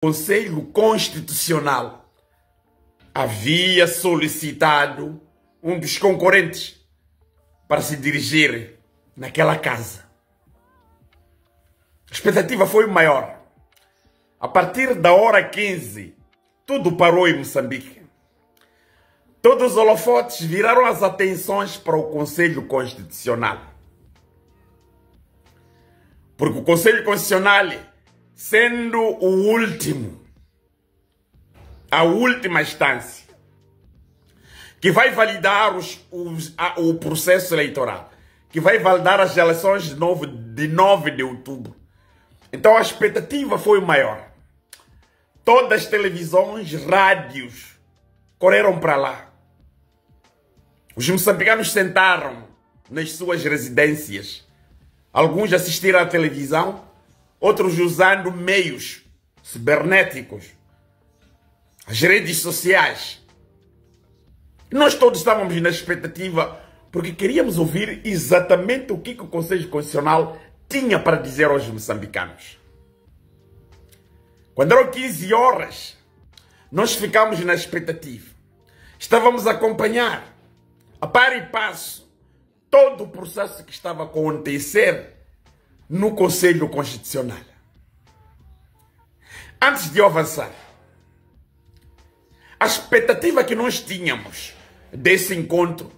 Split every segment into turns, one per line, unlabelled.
Conselho Constitucional havia solicitado um dos concorrentes para se dirigir naquela casa. A expectativa foi maior. A partir da hora 15, tudo parou em Moçambique. Todos os holofotes viraram as atenções para o Conselho Constitucional. Porque o Conselho Constitucional, sendo o último, a última instância, que vai validar o processo eleitoral, que vai validar as eleições de 9 de outubro. Então a expectativa foi maior. Todas as televisões, rádios, correram para lá. Os moçambicanos sentaram nas suas residências. Alguns assistiram à televisão, outros usando meios cibernéticos, as redes sociais. Nós todos estávamos na expectativa porque queríamos ouvir exatamente o que o Conselho Constitucional tinha para dizer aos moçambicanos. Quando eram 15 horas, nós ficámos na expectativa. Estávamos a acompanhar, a par e passo, todo o processo que estava a acontecer no Conselho Constitucional. Antes de eu avançar, a expectativa que nós tínhamos desse encontro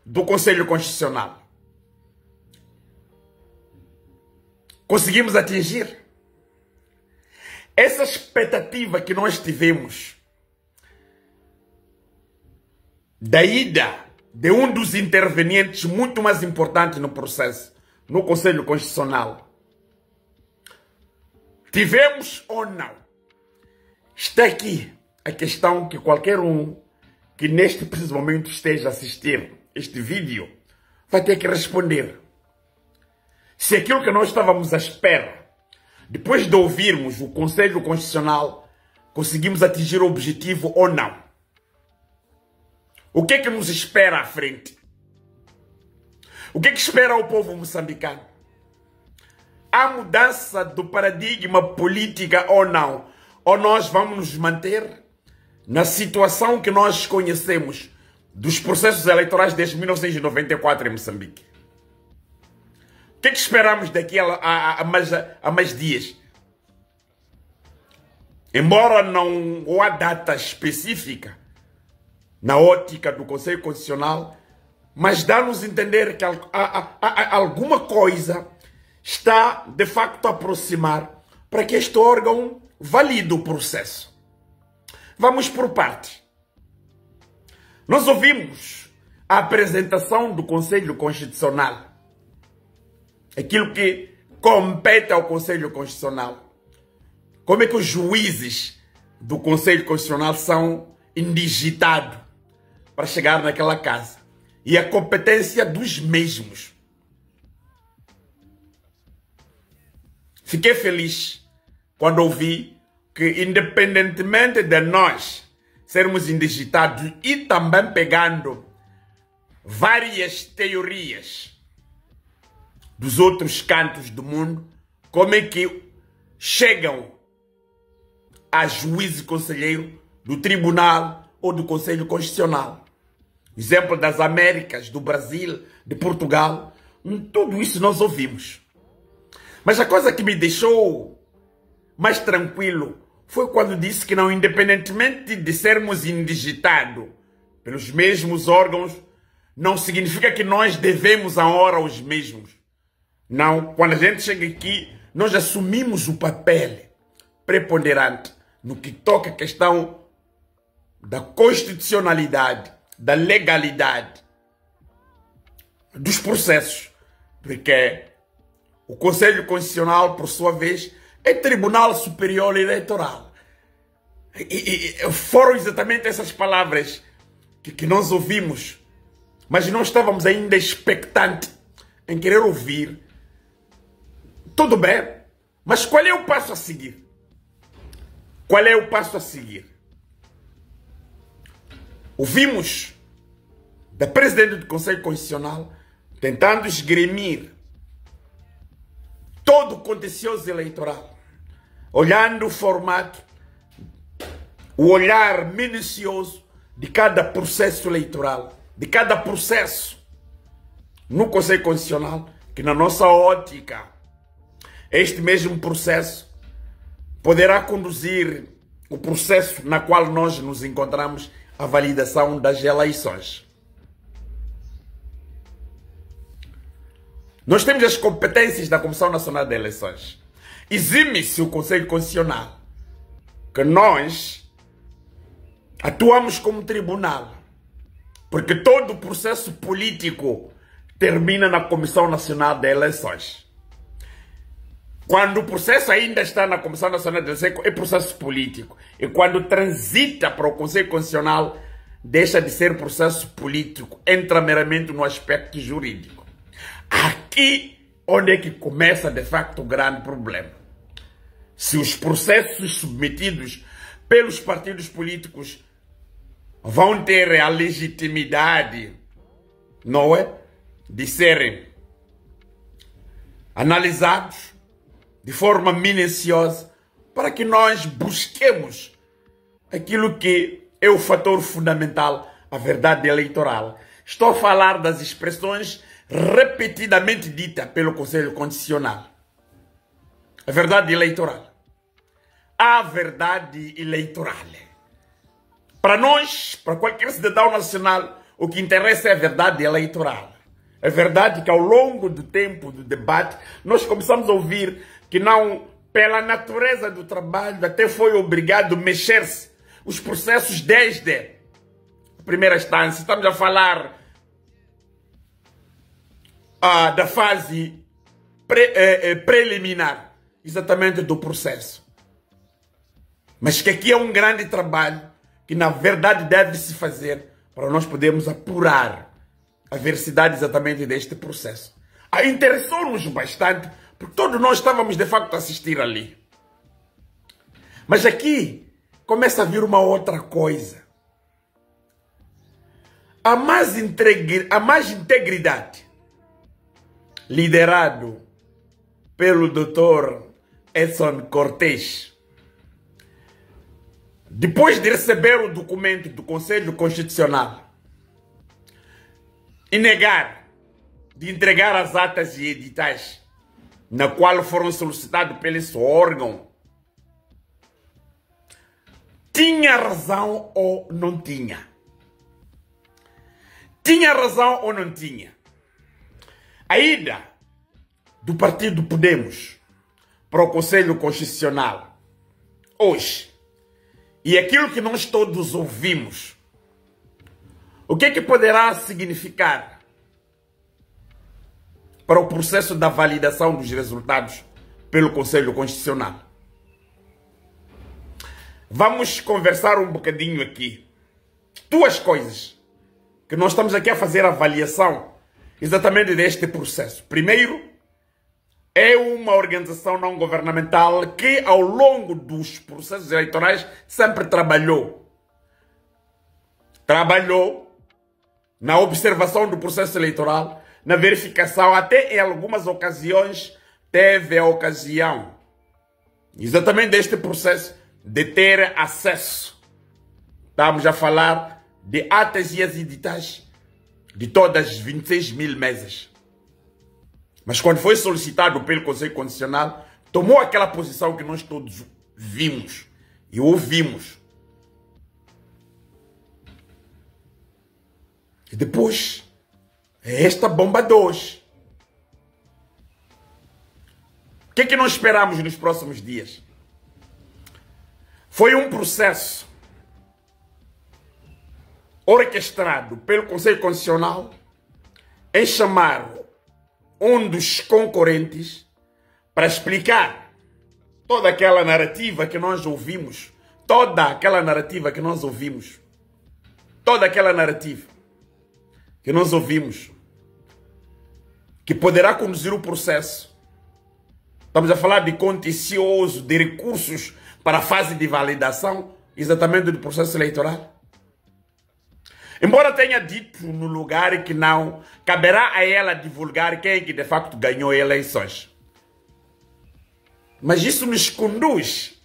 do Conselho Constitucional, conseguimos atingir. Essa expectativa que nós tivemos da ida de um dos intervenientes muito mais importantes no processo, no Conselho Constitucional, tivemos ou não? Está aqui a questão que qualquer um que neste preciso momento esteja a assistir este vídeo vai ter que responder. Se aquilo que nós estávamos à espera, depois de ouvirmos o Conselho Constitucional, conseguimos atingir o objetivo ou não. O que é que nos espera à frente? O que é que espera o povo moçambicano? Há mudança do paradigma política ou não? Ou nós vamos nos manter na situação que nós conhecemos dos processos eleitorais desde 1994 em Moçambique? O que é que esperamos daqui a mais dias? Embora não há data específica na ótica do Conselho Constitucional, mas dá-nos a entender que alguma coisa está, de facto, a aproximar para que este órgão valide o processo. Vamos por partes. Nós ouvimos a apresentação do Conselho Constitucional, aquilo que compete ao Conselho Constitucional. Como é que os juízes do Conselho Constitucional são indigitados para chegar naquela casa? E a competência dos mesmos. Fiquei feliz quando ouvi que, independentemente de nós sermos indigitados e também pegando várias teorias dos outros cantos do mundo, como é que chegam a juízes e conselheiro do Tribunal ou do Conselho Constitucional. Exemplo das Américas, do Brasil, de Portugal, tudo isso nós ouvimos. Mas a coisa que me deixou mais tranquilo foi quando disse que, não, independentemente de sermos indigitados pelos mesmos órgãos, não significa que nós devemos a hora aos mesmos. Não, quando a gente chega aqui, nós assumimos o papel preponderante no que toca a questão da constitucionalidade, da legalidade dos processos, porque o Conselho Constitucional, por sua vez, é Tribunal Superior Eleitoral. E foram exatamente essas palavras que nós ouvimos, mas nós estávamos ainda expectantes em querer ouvir. Tudo bem, mas qual é o passo a seguir? Qual é o passo a seguir? Ouvimos da Presidente do Conselho Constitucional tentando esgrimir todo o contencioso eleitoral, olhando o formato, o olhar minucioso de cada processo eleitoral, de cada processo no Conselho Constitucional, que na nossa ótica, este mesmo processo poderá conduzir o processo na qual nós nos encontramos à validação das eleições. Nós temos as competências da Comissão Nacional de Eleições. Exime-se o Conselho Constitucional que nós atuamos como tribunal, porque todo o processo político termina na Comissão Nacional de Eleições. Quando o processo ainda está na Comissão Nacional de Eleições, é processo político. E quando transita para o Conselho Constitucional, deixa de ser processo político, entra meramente no aspecto jurídico. Aqui onde é que começa de facto o grande problema. Se os processos submetidos pelos partidos políticos vão ter a legitimidade, não é, de serem analisados de forma minuciosa para que nós busquemos aquilo que é o fator fundamental, a verdade eleitoral. Estou a falar das expressões repetidamente ditas pelo Conselho Constitucional. A verdade eleitoral. A verdade eleitoral. Para nós, para qualquer cidadão nacional, o que interessa é a verdade eleitoral. É verdade que ao longo do tempo do debate, nós começamos a ouvir que não, pela natureza do trabalho, até foi obrigado a mexer-se os processos desde a primeira instância. Estamos a falar da fase preliminar, exatamente do processo. Mas que aqui é um grande trabalho que na verdade deve se fazer para nós podermos apurar a veracidade exatamente deste processo. Interessou-nos bastante, porque todos nós estávamos de facto a assistir ali. Mas aqui começa a vir uma outra coisa. A mais integridade, liderado pelo Dr. Edson Cortés, depois de receber o documento do Conselho Constitucional e negar de entregar as atas e editais na qual foram solicitados pelo esse órgão, tinha razão ou não tinha? Tinha razão ou não tinha? A ida do Partido Podemos para o Conselho Constitucional hoje, e aquilo que nós todos ouvimos, o que é que poderá significar para o processo da validação dos resultados pelo Conselho Constitucional? Vamos conversar um bocadinho aqui. Duas coisas que nós estamos aqui a fazer avaliação exatamente deste processo. Primeiro, é uma organização não governamental que ao longo dos processos eleitorais sempre trabalhou na observação do processo eleitoral, na verificação, até em algumas ocasiões teve a ocasião exatamente deste processo de ter acesso. Estamos a falar de atas e as editais de todas as 26 mil mesas. Mas quando foi solicitado pelo Conselho Constitucional, tomou aquela posição que nós todos vimos e ouvimos. E depois, é esta bomba de hoje. O que é que nós esperamos nos próximos dias? Foi um processo orquestrado pelo Conselho Constitucional em chamar um dos concorrentes para explicar toda aquela narrativa que nós ouvimos, que poderá conduzir o processo. Estamos a falar de contencioso, de recursos para a fase de validação, exatamente do processo eleitoral. Embora tenha dito no lugar que não caberá a ela divulgar quem é que de facto ganhou eleições. Mas isso nos conduz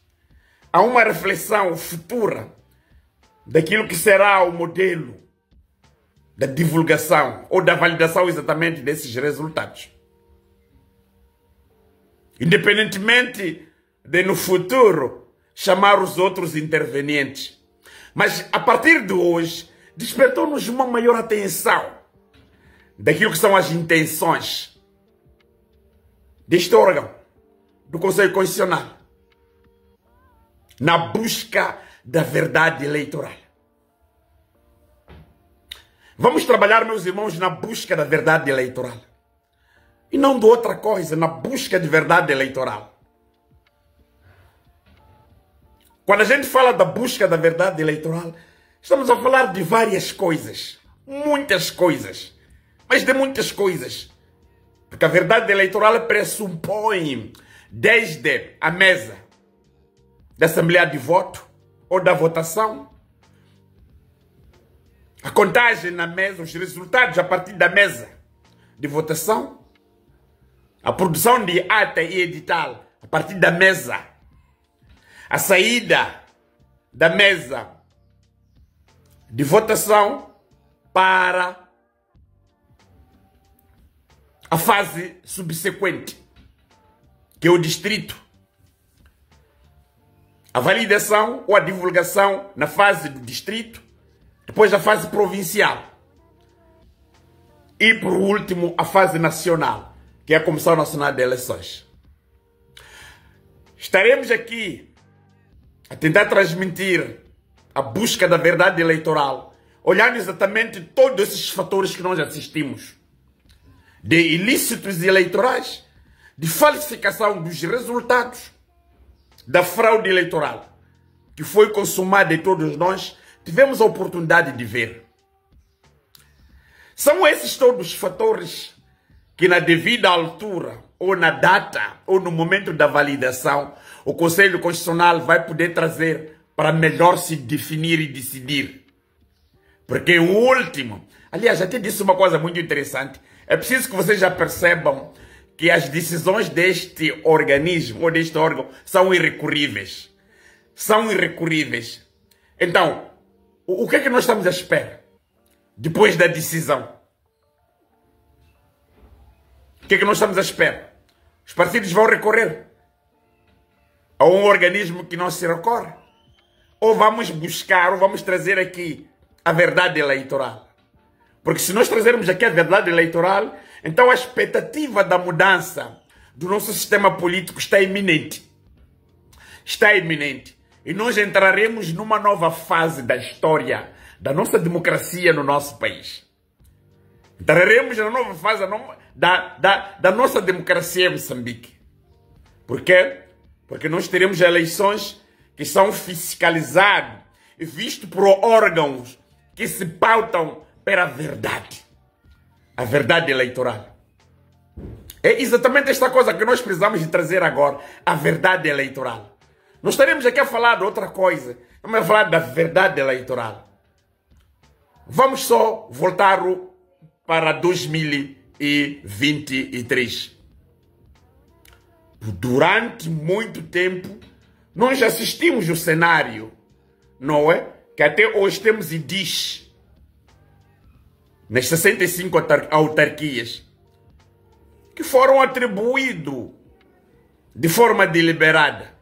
a uma reflexão futura daquilo que será o modelo da divulgação ou da validação exatamente desses resultados. Independentemente de no futuro chamar os outros intervenientes. Mas a partir de hoje despertou-nos uma maior atenção daquilo que são as intenções deste órgão, do Conselho Constitucional, na busca da verdade eleitoral. Vamos trabalhar, meus irmãos, na busca da verdade eleitoral. E não de outra coisa, na busca de verdade eleitoral. Quando a gente fala da busca da verdade eleitoral, estamos a falar de várias coisas. Muitas coisas. Mas de muitas coisas. Porque a verdade eleitoral pressupõe desde a mesa da Assembleia de Voto ou da votação, a contagem na mesa, os resultados a partir da mesa de votação, a produção de ata e edital a partir da mesa, a saída da mesa de votação para a fase subsequente, que é o distrito. A validação ou a divulgação na fase do distrito, depois a fase provincial. E, por último, a fase nacional, que é a Comissão Nacional de Eleições. Estaremos aqui a tentar transmitir a busca da verdade eleitoral, olhando exatamente todos esses fatores que nós assistimos, de ilícitos eleitorais, de falsificação dos resultados, da fraude eleitoral, que foi consumada e todos nós tivemos a oportunidade de ver. São esses todos os fatores que na devida altura, ou na data, ou no momento da validação, o Conselho Constitucional vai poder trazer para melhor se definir e decidir. Porque o último, aliás, até disse uma coisa muito interessante, é preciso que vocês já percebam que as decisões deste organismo, ou deste órgão, são irrecorríveis. São irrecorríveis. Então, o que é que nós estamos à espera depois da decisão? O que é que nós estamos à espera? Os partidos vão recorrer a um organismo que não se recorre? Ou vamos buscar, ou vamos trazer aqui a verdade eleitoral? Porque se nós trazermos aqui a verdade eleitoral, então a expectativa da mudança do nosso sistema político está iminente. Está iminente. E nós entraremos numa nova fase da história da nossa democracia no nosso país. Entraremos na nova fase da nossa democracia em Moçambique. Por quê? Porque nós teremos eleições que são fiscalizadas e vistas por órgãos que se pautam pela verdade. A verdade eleitoral. É exatamente esta coisa que nós precisamos de trazer agora. A verdade eleitoral. Não estaremos aqui a falar de outra coisa. Vamos a falar da verdade eleitoral. Vamos só voltar para 2023. Durante muito tempo, nós assistimos o cenário, não é? Que até hoje temos IDIs nas 65 autarquias que foram atribuídos de forma deliberada,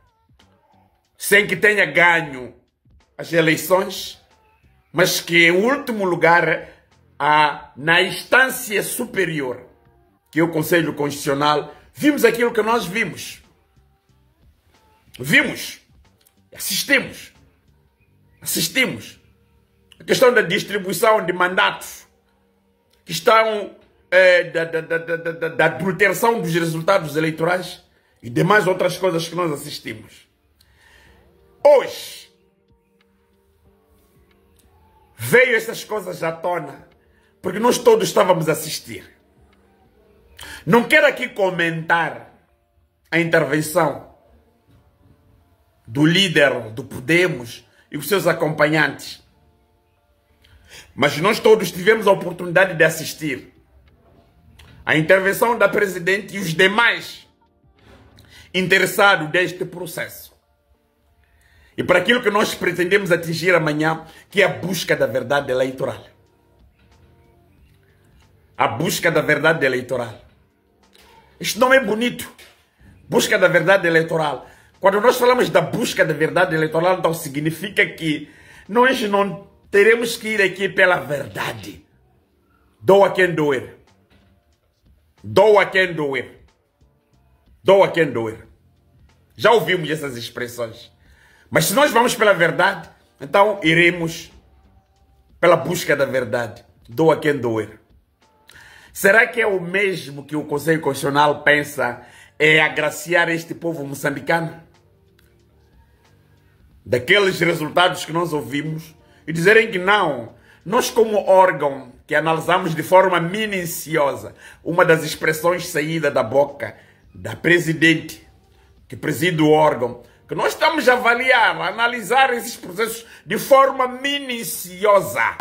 sem que tenha ganho as eleições, mas que em último lugar, na instância superior, que é o Conselho Constitucional, vimos aquilo que nós vimos. Vimos, assistimos. A questão da distribuição de mandatos, que estão da adulteração dos resultados eleitorais e demais outras coisas que nós assistimos. Hoje, veio essas coisas à tona, porque nós todos estávamos a assistir. Não quero aqui comentar a intervenção do líder do Podemos e os seus acompanhantes, mas nós todos tivemos a oportunidade de assistir a intervenção da Presidente e os demais interessado deste processo. E para aquilo que nós pretendemos atingir amanhã, que é a busca da verdade eleitoral. A busca da verdade eleitoral. Isto não é bonito. Busca da verdade eleitoral. Quando nós falamos da busca da verdade eleitoral, então significa que nós não teremos que ir aqui pela verdade. Doa quem doer. Doa quem doer. Doa quem doer. Já ouvimos essas expressões. Mas se nós vamos pela verdade, então iremos pela busca da verdade. Doa quem doer. Será que é o mesmo que o Conselho Constitucional pensa é agraciar este povo moçambicano? Daqueles resultados que nós ouvimos e dizerem que não. Nós como órgão que analisamos de forma minuciosa uma das expressões saídas da boca da presidente que preside o órgão, que nós estamos a avaliar, a analisar esses processos de forma minuciosa.